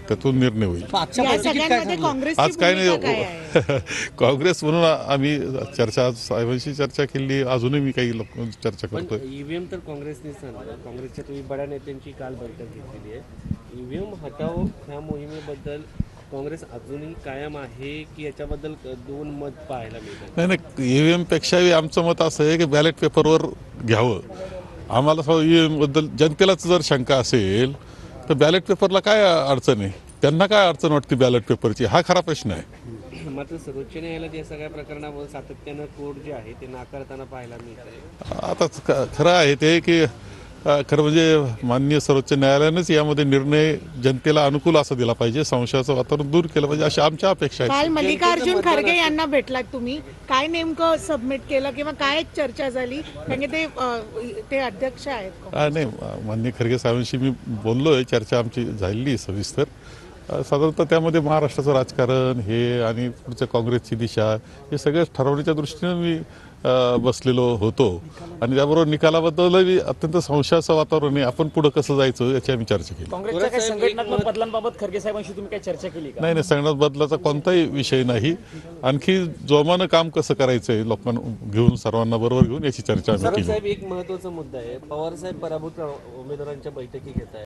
त्यातून निर्णय होईल. या सगळ्यांमध्ये काँग्रेसची आज काय भूमिका काय नाही आहे? काँग्रेस म्हणून आम्ही चर्चा साहेबांशी चर्चा केली, अजूनही मी काही लोक चर्चा पण करतोय. ईव्हीएम तर काँग्रेसनेच आणलं. काँग्रेसच्या तुम्ही बड्या नेत्यांची काल बैठक घेतलेली आहे. ईव्हीएम हटाओ ह्या मोहिमेबद्दल काँग्रेस अजूनही कायम आहे की याच्याबद्दल दोन मत पाहायला मिळतात? नाही, ईव्हीएम पेक्षाही आमचं मत असं आहे की बॅलेट पेपरवर घ्यावं. आम्हाला ईव्हीएम बद्दल जनतेलाच जर शंका असेल तर बॅलेट पेपरला काय अडचण आहे, त्यांना काय अडचण वाटते बॅलेट पेपरची, हा खरा प्रश्न आहे. मात्र सर्वोच्च न्यायालयात या सगळ्या प्रकरणावर सातत्यानं कोर्ट जे आहे ते नाकारताना पाहायला मिळत आहे. आता खरं आहे ते की खरं म्हणजे माननीय सर्वोच्च न्यायालयानेच यामध्ये निर्णय जनतेला अनुकूल असा दिला पाहिजे, संशयाचं वातावरण दूर केलं पाहिजे, अशी आमच्या अपेक्षा आहे. काल मल्लिकार्जुन खरगे यांना भेटलात तुम्ही, काय नेमकं सबमिट केलं किंवा काय चर्चा झाली? कारण की ते अध्यक्ष आहेत. नाही, माननीय खरगे साहेबांशी मी बोललोय, चर्चा आमची झालेली सविस्तर. साधारणतः त्यामध्ये महाराष्ट्राचं राजकारण हे आणि पुढच्या काँग्रेसची दिशा हे सगळं ठरवण्याच्या दृष्टीनं मी बसलेलो होतो आणि त्याबरोबर निकालाबद्दलही अत्यंत संशयाचं वातावरण आहे. आपण पुढं कसं जायचं याची आम्ही चर्चा केली. काँग्रेसच्या काही संघटनात्मक बदलांबाबत खरगे साहेबांशी तुम्ही काही चर्चा केली का? नाही, संघटना बदलाचा कोणताही विषय नाही. आणखी जोमानं काम कसं करायचं आहे लोकांना घेऊन, सर्वांना बरोबर घेऊन याची चर्चा आम्ही केली. साहेब, एक महत्वाचा मुद्दा आहे. पवार साहेब पराभूत उमेदवारांच्या बैठकी घेत आहेत.